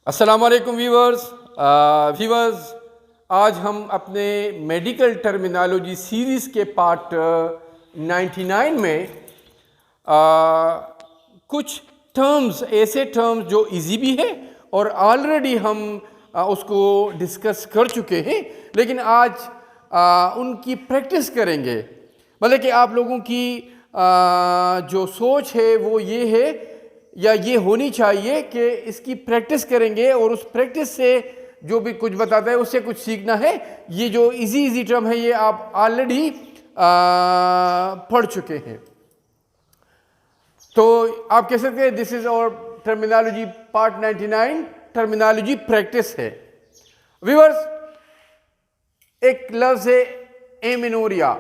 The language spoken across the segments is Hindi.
अस्सलाम वालेकुम व्यूवर्स आज हम अपने मेडिकल टर्मिनोलॉजी सीरीज़ के पार्ट 99 में कुछ टर्म्स, ऐसे टर्म्स जो इजी भी है और ऑलरेडी हम उसको डिस्कस कर चुके हैं, लेकिन आज उनकी प्रैक्टिस करेंगे। मतलब कि आप लोगों की जो सोच है वो ये है या ये होनी चाहिए कि इसकी प्रैक्टिस करेंगे और उस प्रैक्टिस से जो भी कुछ बताता है उससे कुछ सीखना है। ये जो इजी टर्म है ये आप ऑलरेडी पढ़ चुके हैं, तो आप कह सकते हैं दिस इज और टर्मिनोलॉजी पार्ट 99 टर्मिनोलॉजी प्रैक्टिस है। व्यूअर्स, एक लफ्ज है एमेनोरिया।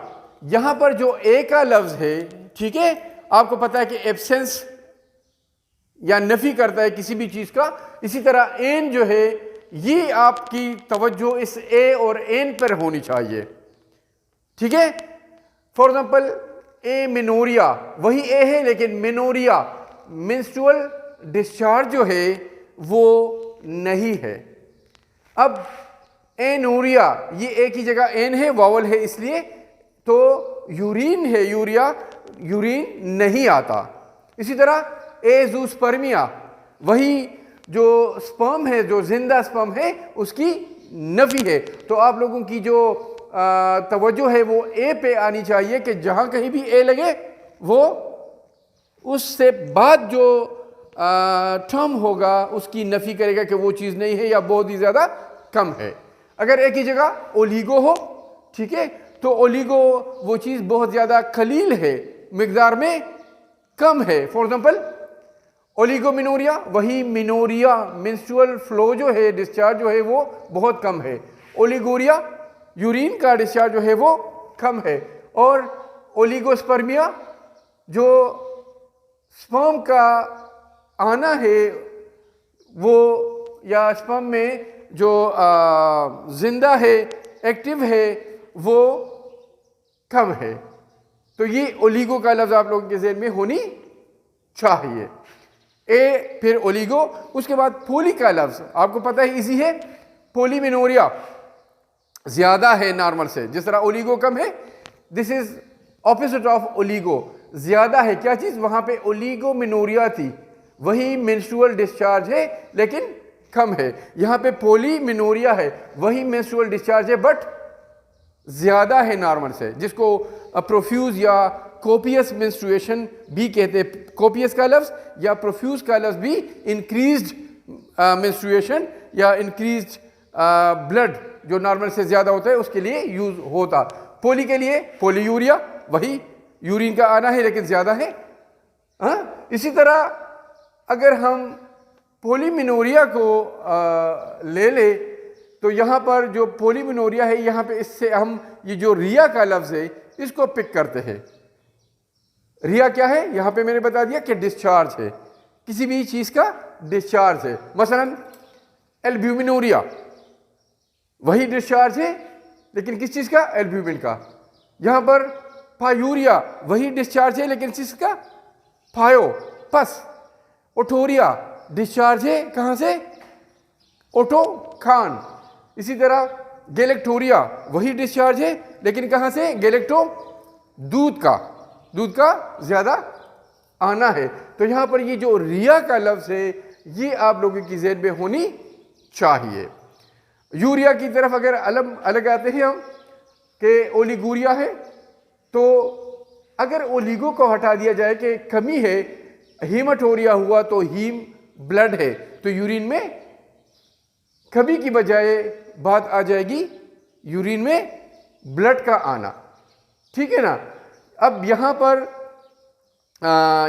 यहां पर जो ए का लफ्ज है, ठीक है, आपको पता है कि एब्सेंस या नफी करता है किसी भी चीज का। इसी तरह एन जो है, ये आपकी तवज्जो इस ए और एन पर होनी चाहिए, ठीक है। फॉर एग्जांपल ए मिनोरिया, वही ए है लेकिन मिनोरिया मेंस्ट्रुअल डिस्चार्ज जो है वो नहीं है। अब एनोरिया, ये ए की जगह एन है, वावल है इसलिए, तो यूरिन है, यूरिया यूरिन नहीं आता। इसी तरह एजूस्पर्मिया, वही जो स्पर्म है, जो जिंदा स्पर्म है, उसकी नफी है। तो आप लोगों की जो तवज्जो है वो ए पे आनी चाहिए कि जहां कहीं भी ए लगे वो उससे बाद जो टर्म होगा उसकी नफी करेगा कि वो चीज़ नहीं है या बहुत ही ज़्यादा कम है। अगर एक ही जगह ओलिगो हो, ठीक है, तो ओलिगो वो चीज़ बहुत ज़्यादा कलील है, मिकदार में कम है। फॉर एग्जाम्पल ओलिगोमिनोरिया, वही मिनोरिया मेंस्ट्रुअल फ्लो जो है, डिस्चार्ज जो है वो बहुत कम है। ओलिगोरिया, यूरिन का डिस्चार्ज जो है वो कम है। और ओलिगोस्पर्मिया, जो स्पर्म का आना है वो, या स्पर्म में जो जिंदा है, एक्टिव है, वो कम है। तो ये ओलिगो का लफ्ज आप लोगों के ज़हन में होनी चाहिए। ए, फिर ओलिगो, उसके बाद पोली का लफ्ज आपको पता है इजी है। पोलीमिनोरिया ज्यादा है नॉर्मल से, जिस तरह ओलिगो कम है, this is opposite of oligo, ज्यादा है। क्या चीज? वहां पे ओलिगोमिनोरिया थी, वही मेंस्ट्रुअल डिस्चार्ज है लेकिन कम है। यहां पे पोलीमिनोरिया है, वही मेंस्ट्रुअल डिस्चार्ज है बट ज्यादा है नॉर्मल से, जिसको प्रोफ्यूज या कोपियस मेंस्ट्रुएशन भी कहते हैं। कोपियस का लफ्ज या प्रोफ्यूज का लफ्ज भी इंक्रीज्ड मेंस्ट्रुएशन या इंक्रीज्ड ब्लड जो नॉर्मल से ज्यादा होता है उसके लिए यूज होता। पोली के लिए पोलीयूरिया, वही यूरिन का आना है लेकिन ज्यादा है। इसी तरह अगर हम पोलीमिनोरिया को ले ले, तो यहां पर जो पोलीमिनोरिया है, यहां पे इससे हम ये जो रिया का लफ्ज है इसको पिक करते हैं। रिया क्या है? यहां पे मैंने बता दिया कि डिस्चार्ज है, किसी भी चीज का डिस्चार्ज है। मसलन एल्ब्यूमिनोरिया, वही डिस्चार्ज है लेकिन किस चीज का? एल्ब्यूमिन का। यहां पर पायूरिया, वही डिस्चार्ज है लेकिन किस का? फायो पस। ओटोरिया, डिस्चार्ज है कहां से? ओटो खान। इसी तरह गैलेक्टोरिया, वही डिस्चार्ज है लेकिन कहां से? गैलेक्टो, दूध का, दूध का ज्यादा आना है। तो यहां पर ये जो रिया का लफ्ज है ये आप लोगों की ज़हन में होनी चाहिए। यूरिया की तरफ अगर अलग आते हैं हम कि ओलिगोरिया है, तो अगर ओलिगो को हटा दिया जाए कि कमी है, हीमाटोरिया हुआ तो हीम ब्लड है, तो यूरिन में कमी की बजाय बात आ जाएगी यूरिन में ब्लड का आना, ठीक है ना। अब यहां पर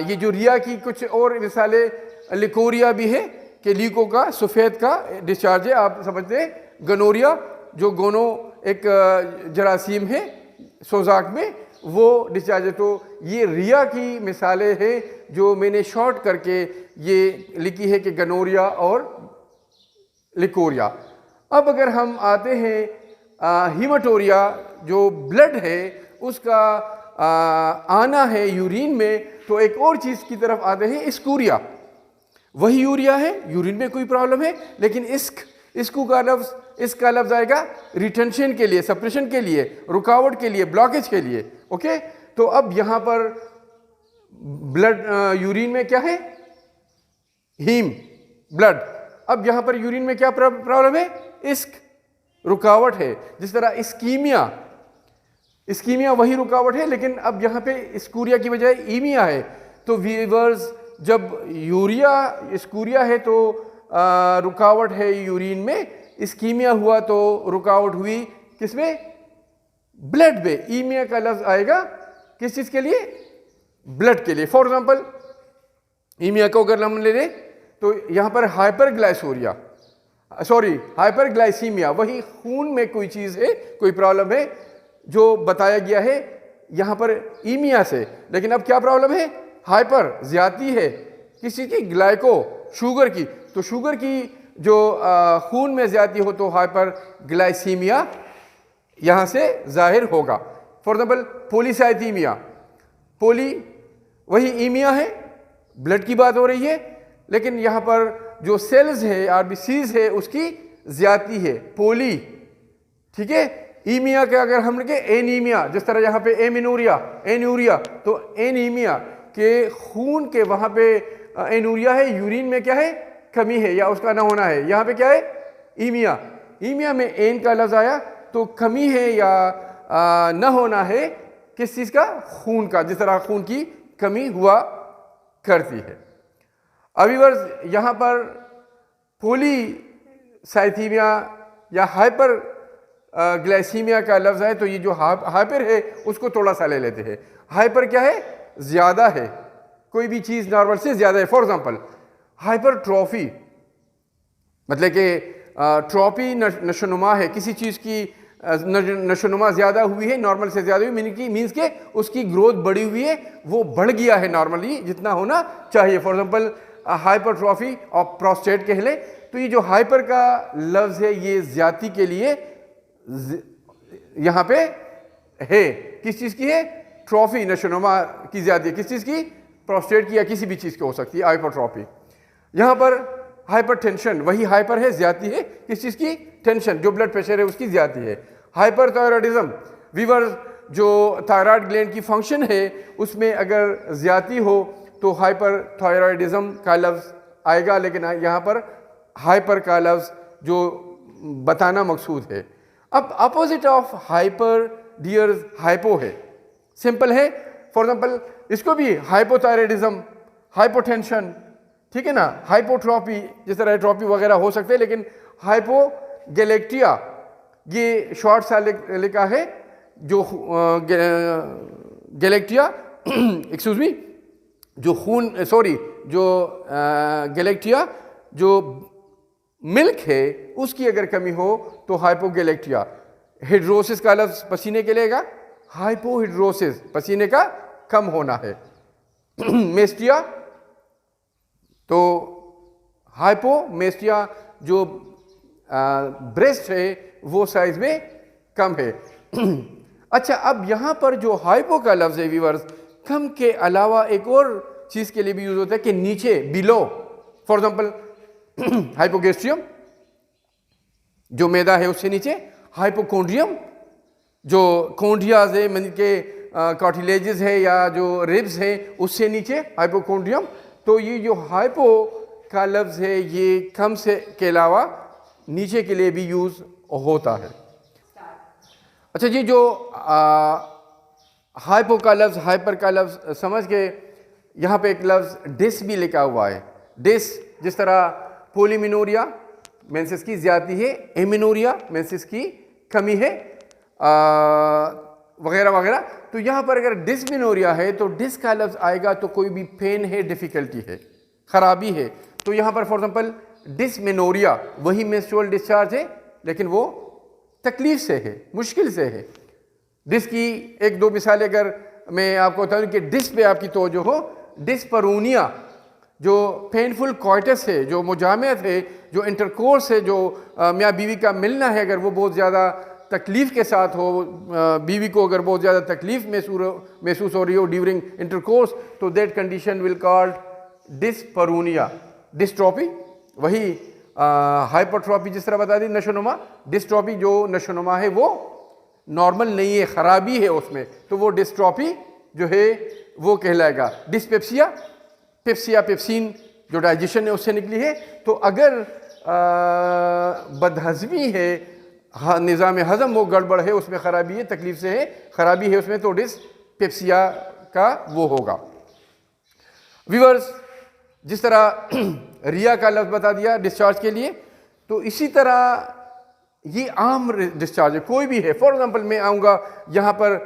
ये जो रिया की कुछ और मिसालें, लिकोरिया भी है कि लीको का, सफ़ेद का डिस्चार्ज है, आप समझते हैं। गनोरिया, जो गोनो एक जरासीम है सोजाक में, वो डिस्चार्ज है। तो ये रिया की मिसालें हैं जो मैंने शॉर्ट करके ये लिखी है कि गनोरिया और लिकोरिया। अब अगर हम आते हैं हीमाटोरिया, जो ब्लड है उसका आना है यूरिन में, तो एक और चीज़ की तरफ आते हैं, स्कूरिया। वही यूरिया है, यूरिन में कोई प्रॉब्लम है, लेकिन इसका लफ्ज आएगा रिटेंशन के लिए, सप्रेशन के लिए, रुकावट के लिए, ब्लॉकेज के लिए। ओके, तो अब यहां पर ब्लड यूरिन में क्या है? Heme, blood. अब यहां पर यूरिन में क्या प्रॉब्लम है? इश्क, रुकावट है। जिस तरह इस्कीमिया वही रुकावट है, लेकिन अब यहां पे स्कूरिया की बजाय ईमिया है। तो वीवर्स, जब स्कूरिया है तो रुकावट है यूरिन में, इस्कीमिया हुआ तो रुकावट हुई किसमें? ब्लड में। ईमिया का लफ्ज आएगा किस चीज के लिए? ब्लड के लिए। फॉर एग्जांपल, ईमिया को अगर हम ले लें तो यहां पर हाइपरग्लाइसीमिया, वही खून में कोई चीज है, कोई प्रॉब्लम है जो बताया गया है यहां पर ईमिया से। लेकिन अब क्या प्रॉब्लम है? हाइपर, ज्यादती है किसी की? ग्लाइको, शुगर की। तो शुगर की जो खून में ज्यादती हो तो हाइपरग्लाइसीमिया यहां से जाहिर होगा। फॉर एग्जांपल, पॉलीसाइथीमिया, पोली वही ईमिया है, ब्लड की बात हो रही है, लेकिन यहां पर जो सेल्स है, आरबीसीज है, उसकी ज्यादती है, पोली। ठीक है, ईमिया के अगर हम लिखे एनीमिया, जिस तरह यहां पे एनूरिया, तो एनीमिया के खून के वहां पे एनूरिया है, यूरिन में क्या है? कमी है या उसका ना होना है। यहां पे क्या है? ईमिया में एन का लफ्ज आया तो कमी है या न होना है किस चीज का? खून का, जिस तरह खून की कमी हुआ करती है। अभी वर्ष यहां पर पॉलीसाइथीमिया या हाइपर ग्लाइसीमिया का लफ्ज है, तो ये जो हाइपर है उसको थोड़ा सा ले लेते हैं। हाइपर क्या है? ज्यादा है, कोई भी चीज नॉर्मल से ज्यादा है। फॉर एग्जांपल, हाइपरट्रॉफी मतलब कि ट्रॉफी नशोनुमा है, किसी चीज की नशोनुमा ज्यादा हुई है, नॉर्मल से ज्यादा हुई, मीन्स के उसकी ग्रोथ बढ़ी हुई है, वो बढ़ गया है नॉर्मली जितना होना चाहिए। For example, hypertrophy of prostate कह ले। तो ये जो हाइपर का लफ्ज है ये ज्यादती के लिए यहां पे है। किस चीज की है? ट्रॉफी, नशोनुमा की ज्यादती। किस चीज की? प्रोस्टेट की या किसी भी चीज की हो सकती है हाइपरट्रॉफी। यहां पर हाइपरटेंशन, वही हाइपर है, ज्यादती है किस चीज की? टेंशन, जो ब्लड प्रेशर है उसकी ज्यादती है। हाइपरथायराइडिज्म, वीवर जो थायराइड ग्लैंड की फंक्शन है उसमें अगर ज्यादती हो तो हाइपरथायराइडिज्म का लफ्ज आएगा, लेकिन यहां पर हाइपर का लफ्ज जो बताना मकसूद है। अब opposite of hyper dears hypo है, सिंपल है। फॉर एग्जांपल, इसको भी हाइपोथायराइडिज्म, हाइपोटेंशन, ठीक है ना, हाइपोट्रॉपी, जिस तरह ट्रॉपी वगैरह हो सकते हैं, लेकिन हाइपोगैलेक्टिया ये शॉर्ट सा लिखा है, जो गैलेक्टिया एक्सक्यूज मी, जो खून जो गैलेक्टिया जो मिल्क है उसकी अगर कमी हो तो हाइपोगैलेक्टिया। हिड्रोसिस का लफ्ज पसीने के लेगा, हाइपोहिड्रोसिस, पसीने का कम होना है। मेस्टिया, तो हाइपोमेस्टिया जो ब्रेस्ट है वो साइज में कम है। अच्छा, अब यहां पर जो हाइपो का लफ्ज है व्यूअर्स, कम के अलावा एक और चीज के लिए भी यूज होता है कि नीचे, बिलो। फॉर एग्जांपल, हाइपोगैस्ट्रियम जो मैदा है उससे नीचे, हाइपोकोंड्रियम जो कोंडियाज है, मतलब के कार्टिलेजेस है या जो रिब्स है उससे नीचे हाइपोकोंड्रियम। तो ये जो हाइपो का लफ्ज है ये कम से के अलावा नीचे के लिए भी यूज होता है। अच्छा जी, जो हाइपो का लफ्ज, हाइपर का लफ्ज समझ के, यहाँ पे एक लफ्ज डिस भी लिखा हुआ है। डिस, जिस तरह पोलीमिनोरिया मेंसेस की ज्यादती है, एमिनोरिया मेंसेस की कमी है, वगैरह वगैरह। तो यहाँ पर अगर डिसमिनोरिया है तो डिस का लफ्ज आएगा तो कोई भी पेन है, डिफिकल्टी है, खराबी है। तो यहाँ पर फॉर एग्जांपल डिसमिनोरिया वही मेंस्ट्रुअल डिस्चार्ज है, लेकिन वो तकलीफ से है, मुश्किल से है। डिस की एक दो मिसालें अगर मैं आपको बताऊं कि डिस पे आपकी तवज्जो हो, डिस्परूनिया जो पेनफुल कॉइटस है, जो मुजामत है, जो इंटरकोर्स है, जो मियाँ बीवी का मिलना है, अगर वो बहुत ज़्यादा तकलीफ़ के साथ हो, बीवी को अगर बहुत ज़्यादा तकलीफ़ महसूस हो रही हो ड्यूरिंग इंटरकोर्स, तो that condition will called dyspareunia. Dystrophy, वही हाइपरट्रॉफी जिस तरह बता दी, नशोनुमा। डिस्ट्रॉफी जो नशोनुमा है वो नॉर्मल नहीं है, ख़राबी है उसमें, तो वो डिस्ट्रॉफी जो है वो कहलाएगा। डिस्पेप्सिया, पेप्सिया पेप्सिन जो डाइजेशन है उससे निकली है। तो अगर बदहज़मी है, निज़ाम हज़म वो गड़बड़ है, उसमें ख़राबी है, तकलीफ से है, ख़राबी है उसमें, तो डिस्पेप्सिया का वो होगा। व्यूअर्स, जिस तरह रिया का लफ्ज़ बता दिया डिस्चार्ज के लिए, तो इसी तरह ये आम डिस्चार्ज है, कोई भी है। फॉर एग्ज़ाम्पल मैं आऊँगा यहाँ पर,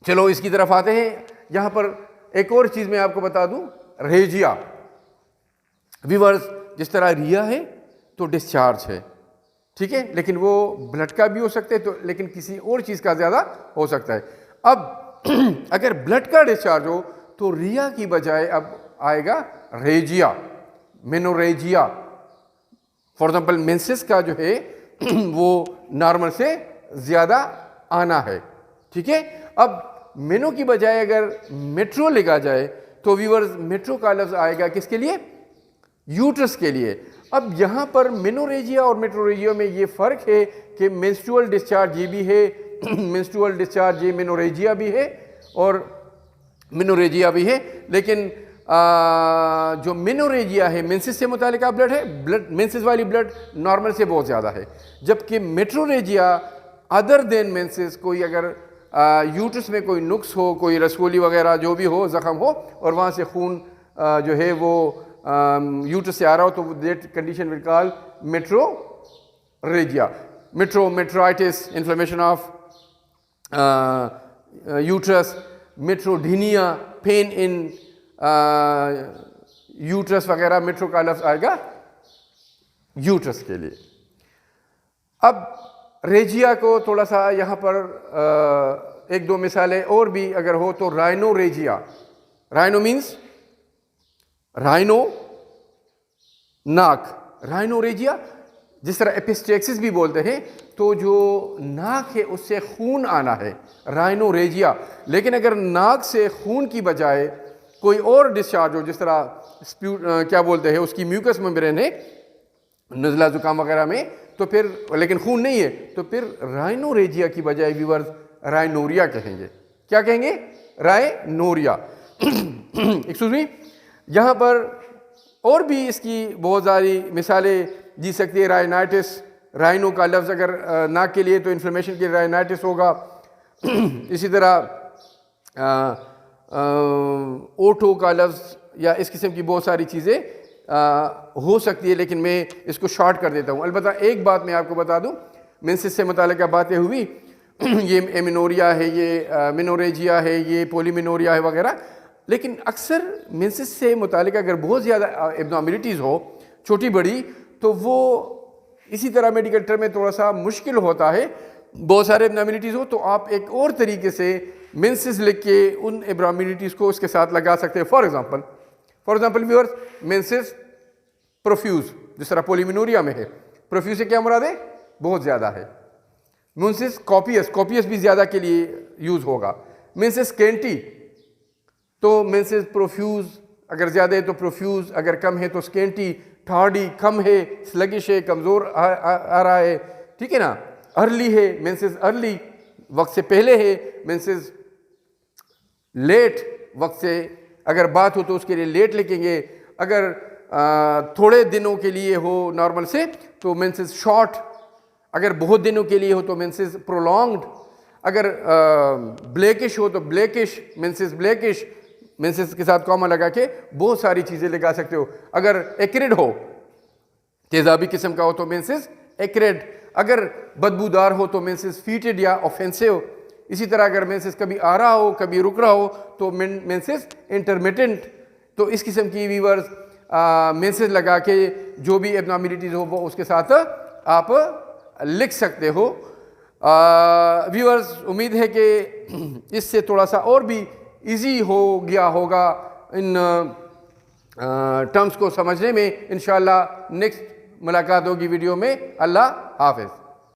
चलो इसकी तरफ आते हैं। यहाँ पर एक और चीज़ मैं आपको बता दूँ, रेजिया। व्यूअर्स, जिस तरह रिया है तो डिस्चार्ज है, ठीक है, लेकिन वो ब्लड का भी हो सकता है, तो लेकिन किसी और चीज़ का ज़्यादा हो सकता है। अब अगर ब्लड का डिस्चार्ज हो तो रिया की बजाय अब आएगा regia, menorrhagia. For example menses का जो है वो नॉर्मल से ज़्यादा आना है, ठीक है। अब मेनो की बजाय अगर मेट्रो लिखा जाए तो व्यूअर्स मेट्रो का लफ्ज़ आएगा किसके लिए? यूट्रस के लिए। अब यहाँ पर मेनोरेजिया और मेट्रोरेजिया में ये फ़र्क है कि मेंस्ट्रुअल डिस्चार्ज ये भी है, मेंस्ट्रुअल डिस्चार्ज ये मेनोरेजिया भी है और मेनोरेजिया भी है, लेकिन जो मेनोरेजिया है मेंसेस से मुतालिका ब्लड है, ब्लड मेंसेस वाली ब्लड नॉर्मल से बहुत ज़्यादा है, जबकि मेट्रोरेजिया अदर देन मेंसेस, कोई अगर यूट्रस में कोई नुक्स हो, कोई रसोली वगैरह जो भी हो, ज़ख़म हो और वहाँ से खून जो है वो यूट्रस से आ रहा हो, तो that condition will call metrorrhagia. Metritis, inflammation of uterus, metrodynia, pain in uterus वगैरह, मेट्रो का लफ्ज़ आएगा यूट्रस के लिए। अब रेजिया को थोड़ा सा यहाँ पर एक दो मिसालें और भी अगर हो तो राइनोरेजिया। राइनो मीन्स राइनो नाक, राइनोरेजिया जिस तरह एपिस्टेक्सिस भी बोलते हैं, तो जो नाक है उससे खून आना है, राइनोरेजिया। लेकिन अगर नाक से खून की बजाय कोई और डिस्चार्ज हो, जिस तरह क्या बोलते हैं उसकी म्यूकस मेम्ब्रेन है नज़ला ज़ुकाम वगैरह में, तो फिर लेकिन खून नहीं है, तो फिर राइनोरेजिया की बजाय व्यूअर्स राइनोरिया कहेंगे। क्या कहेंगे? राइनोरिया। Excuse me. यहाँ पर और भी इसकी बहुत सारी मिसालें दी सकती है। राइनाइटिस, राइनो का लफ्ज़ अगर नाक के लिए तो इन्फ्लेमेशन के राइनाइटिस होगा। इसी तरह ओटो का लफ्ज़ या इस किस्म की बहुत सारी चीज़ें हो सकती है, लेकिन मैं इसको शॉर्ट कर देता हूँ। अलबत्ता एक बात मैं आपको बता दूँ, मेंसेस से मुतालिका बातें हुई, ये एमिनोरिया है, ये मेनोरेजिया है, ये पोलीमिनोरिया है वगैरह, लेकिन अक्सर मेंसेस से मुतालिका अगर बहुत ज़्यादा एब्नॉर्मलिटीज़ हो छोटी बड़ी, तो वो इसी तरह मेडिकल टर्म में थोड़ा सा मुश्किल होता है। बहुत सारे एब्नॉर्मलिटीज़ हो तो आप एक और तरीके से मेंसेस लिख के उन एब्नॉर्मलिटीज़ को उसके साथ लगा सकते हैं। For example viewers, menses profuse, जिस तरह पोलीमिनोरिया में है, प्रोफ्यूज से क्या मुराद है? बहुत ज़्यादा है। मेंसेस कॉपियस, कॉपियस भी ज़्यादा के लिए यूज़ होगा। मेंसेस स्केंटी, तो मेंसेस प्रोफ्यूज अगर ज़्यादा है तो प्रोफ्यूज, अगर कम है तो स्केंटी। थार्डी, कम है, स्लगिश है, कमज़ोर आ रहा है, ठीक है ना। अर्ली है, मेंसेस अर्ली, वक्त से पहले है। मेंसेस लेट, वक्त से अगर बात हो तो उसके लिए लेट लिखेंगे। अगर थोड़े दिनों के लिए हो नॉर्मल से तो मेंसेस शॉर्ट, अगर बहुत दिनों के लिए हो तो मेंसेस प्रोलॉन्ग्ड। अगर ब्लैकिश हो तो ब्लैकिश, मेंसेस ब्लैकिश, मेंसेस के साथ कॉमा लगा के बहुत सारी चीज़ें लगा सकते हो। अगर एक्रिड हो, तेज़ाबी किस्म का हो तो मेंसेस एक्रिड। अगर बदबूदार हो तो मेंसेस फीटेड या ऑफेंसिव। इसी तरह अगर मेंसेस कभी आ रहा हो कभी रुक रहा हो तो मेंसेस इंटरमिटेंट। तो इस किस्म की व्यूअर्स मेंसेस लगा के जो भी एब्नॉर्मलिटीज़ हो वो उसके साथ आप लिख सकते हो। व्यूअर्स, उम्मीद है कि इससे थोड़ा सा और भी इजी हो गया होगा इन टर्म्स को समझने में। इंशाअल्लाह नेक्स्ट मुलाकात होगी वीडियो में। अल्लाह हाफ़िज़।